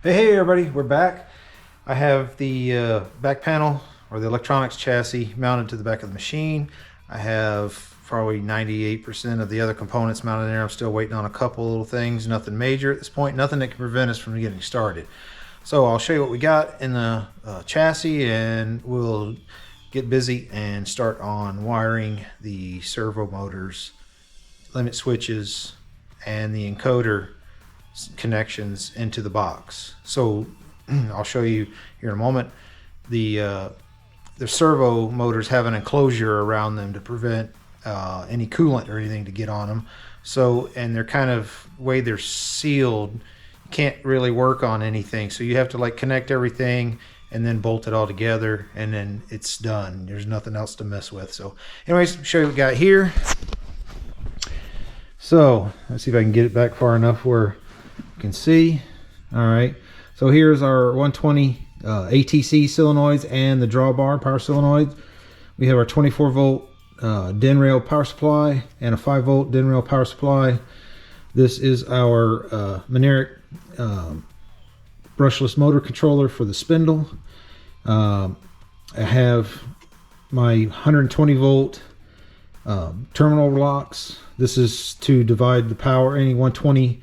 Hey everybody, we're back. I have the back panel or the electronics chassis mounted to the back of the machine. I have probably 98% of the other components mounted there. I'm still waiting on a couple little things, nothing major at this point, nothing that can prevent us from getting started. So I'll show you what we got in the chassis, and we'll get busy and start on wiring the servo motors, limit switches, and the encoder connections into the box. So I'll show you here in a moment. The servo motors have an enclosure around them to prevent any coolant or anything to get on them. So, and they're kind of way they're sealed, you can't really work on anything. So you have to like connect everything and then bolt it all together, and then it's done. There's nothing else to mess with. So anyways, show you what we got here. So let's see if I can get it back far enough where you can see. All right, so here's our 120 ATC solenoids and the drawbar power solenoids. We have our 24 volt DIN rail power supply and a 5 volt DIN rail power supply. This is our Management brushless motor controller for the spindle. I have my 120 volt terminal blocks. This is to divide the power, any 120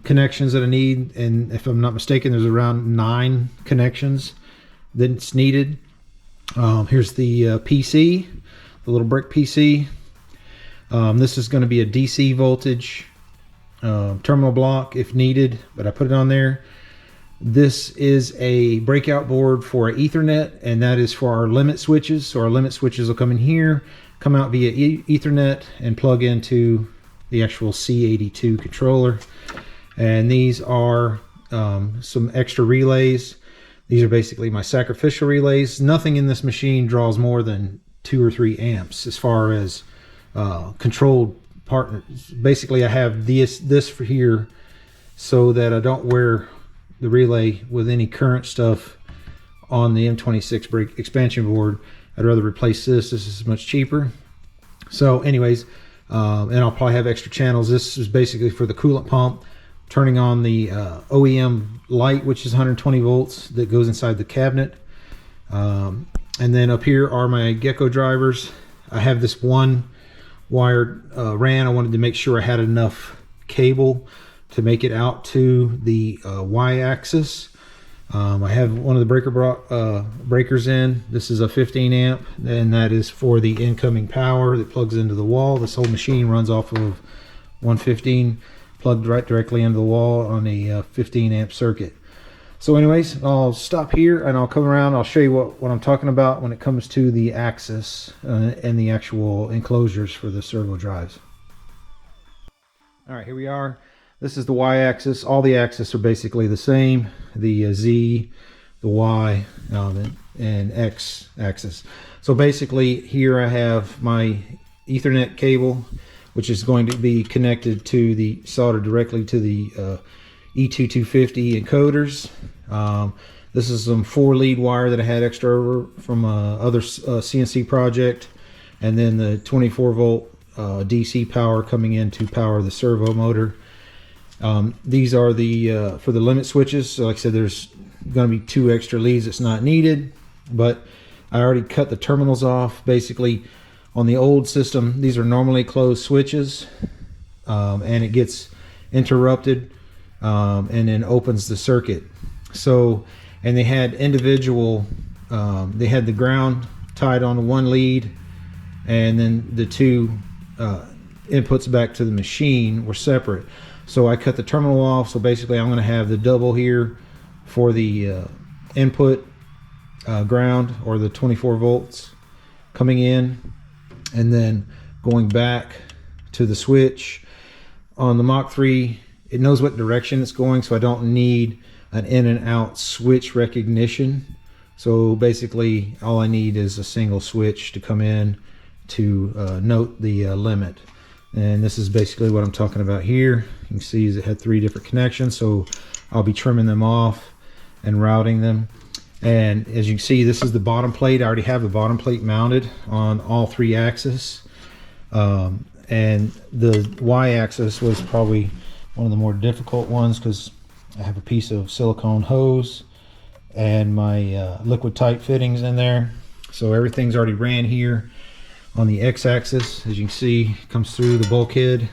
connections that I need, and if I'm not mistaken, there's around 9 connections that's needed. Here's the PC, the little brick PC. This is going to be a DC voltage terminal block if needed, but I put it on there. This is a breakout board for Ethernet, and that is for our limit switches. So our limit switches will come in here, come out via Ethernet, and plug into the actual C82 controller. And these are some extra relays. These are basically my sacrificial relays. Nothing in this machine draws more than 2 or 3 amps as far as controlled partners. Basically I have this for here so that I don't wear the relay with any current stuff on the M26 brake expansion board. I'd rather replace this. This is much cheaper. So anyways, and I'll probably have extra channels. This is basically for the coolant pump, turning on the OEM light, which is 120 volts that goes inside the cabinet. And then up here are my Heyco drivers. I have this one wired RAN. I wanted to make sure I had enough cable to make it out to the Y-axis. I have one of the breakers in. This is a 15 amp, and that is for the incoming power that plugs into the wall. This whole machine runs off of 115 plugged right directly into the wall on a 15 amp circuit. So anyways, I'll stop here and I'll come around. I'll show you what I'm talking about when it comes to the Axis and the actual enclosures for the servo drives. All right, here we are. This is the Y-axis. All the axes are basically the same. The Z, the Y, and X axis. So basically here I have my Ethernet cable, which is going to be connected to the soldered directly to the E2250 encoders. This is some 4-lead wire that I had extra over from other CNC project, and then the 24 volt DC power coming in to power the servo motor. These are the for the limit switches. So like I said, there's going to be 2 extra leads that's not needed, but I already cut the terminals off. Basically on the old system, these are normally closed switches, and it gets interrupted and then opens the circuit. So, and they had individual, they had the ground tied on one lead, and then the 2 inputs back to the machine were separate. So I cut the terminal off. So basically I'm going to have the double here for the input ground, or the 24 volts coming in, and then going back to the switch. On the Mach 3, it knows what direction it's going, so I don't need an in and out switch recognition. So basically all I need is a single switch to come in to note the limit. And this is basically what I'm talking about here. You can see it had 3 different connections, so I'll be trimming them off and routing them. And as you can see, this is the bottom plate. I already have the bottom plate mounted on all 3 axes. And the Y axis was probably one of the more difficult ones, because I have a piece of silicone hose and my liquid tight fittings in there. So everything's already ran here on the x-axis. As you can see, it comes through the bulkhead,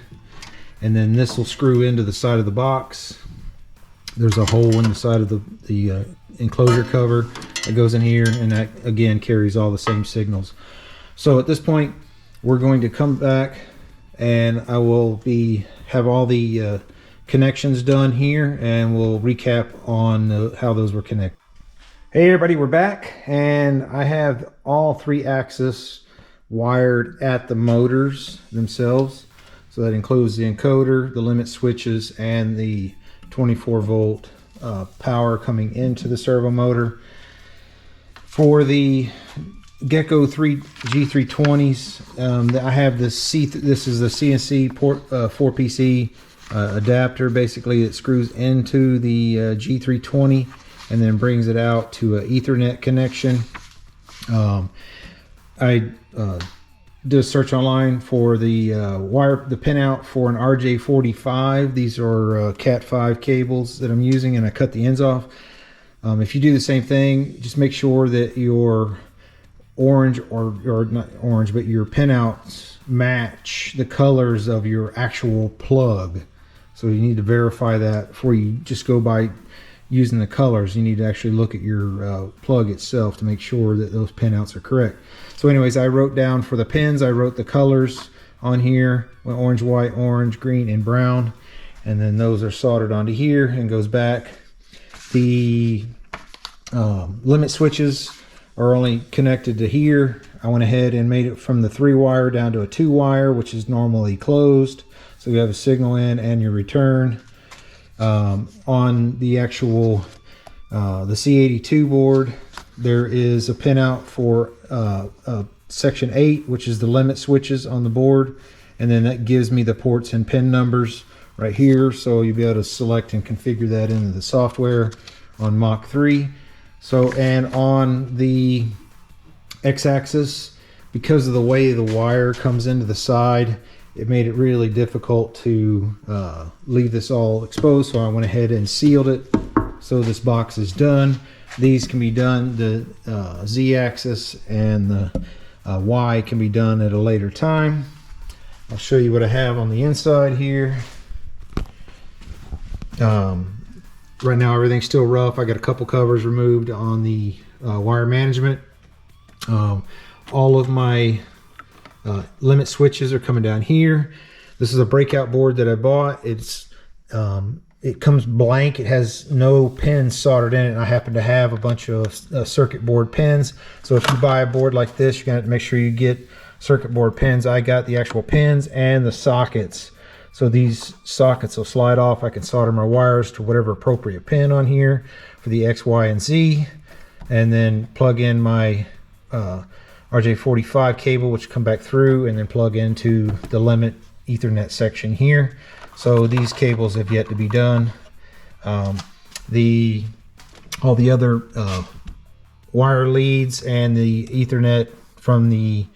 and then this will screw into the side of the box. There's a hole in the side of the enclosure cover that goes in here, and that again carries all the same signals. So at this point, we're going to come back and I will have all the connections done here, and we'll recap on how those were connected. Hey everybody, we're back, and I have all 3 axes wired at the motors themselves. So that includes the encoder, the limit switches, and the 24 volt power coming into the servo motor. For the Heyco G320s, I have this this is the CNC port 4PC adapter. Basically, it screws into the G320 and then brings it out to an Ethernet connection. I did a search online for the pinout for an RJ45. These are Cat 5 cables that I'm using, and I cut the ends off. If you do the same thing, just make sure that your orange, or not orange, but your pinouts match the colors of your actual plug. So you need to verify that before you just go by using the colors. You need to actually look at your plug itself to make sure that those pinouts are correct. So anyways, I wrote down for the pins, I wrote the colors on here: orange, white, orange, green, and brown. And then those are soldered onto here and goes back. The limit switches are only connected to here. I went ahead and made it from the 3-wire down to a 2-wire, which is normally closed. So you have a signal in and your return. On the actual the C82 board, there is a pinout for section 8, which is the limit switches on the board, and then that gives me the ports and pin numbers right here. So you'll be able to select and configure that into the software on Mach 3. So, and on the x-axis, because of the way the wire comes into the side, it made it really difficult to leave this all exposed. So I went ahead and sealed it. So this box is done. These can be done, the Z-axis and the Y can be done at a later time. I'll show you what I have on the inside here. Right now everything's still rough. I got a couple covers removed on the wire management. All of my limit switches are coming down here. This is a Breakout board that I bought. It comes blank. It has no pins soldered in it, and I happen to have a bunch of circuit board pins. So if you buy a board like this, you're gonna have to make sure you get circuit board pins. I got the actual pins and the sockets. So these sockets will slide off. I can solder my wires to whatever appropriate pin on here for the X, Y, and Z, and then plug in my RJ45 cable, which come back through, and then plug into the limit Ethernet section here. So these cables have yet to be done. All the other wire leads and the Ethernet from the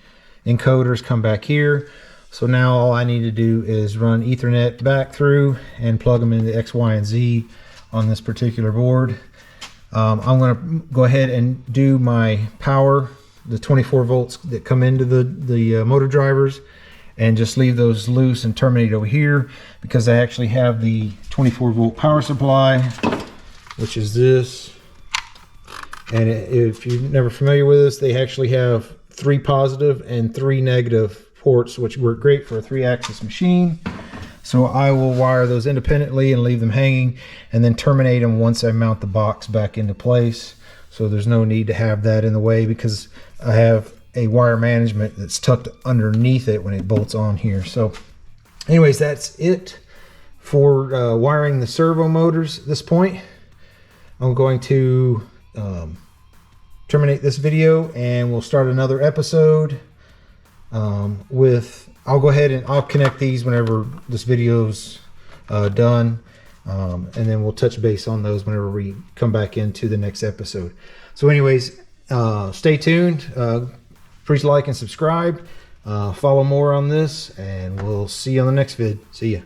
encoders come back here. So now all I need to do is run Ethernet back through and plug them into the X, Y, and Z on this particular board. I'm going to go ahead and do my power, the 24 volts that come into the motor drivers, and just leave those loose and terminate over here, because I actually have the 24 volt power supply, which is this. And if you're never familiar with this, they actually have 3 positive and 3 negative ports, which work great for a 3-axis machine. So I will wire those independently and leave them hanging, and then terminate them once I mount the box back into place. So there's no need to have that in the way, because I have a wire management that's tucked underneath it when it bolts on here. So anyways, that's it for wiring the servo motors at this point. I'm going to terminate this video, and we'll start another episode I'll go ahead and I'll connect these whenever this video's done, and then we'll touch base on those whenever we come back into the next episode. So anyways, stay tuned. Please like and subscribe. Follow more on this, and we'll see you on the next vid. See ya.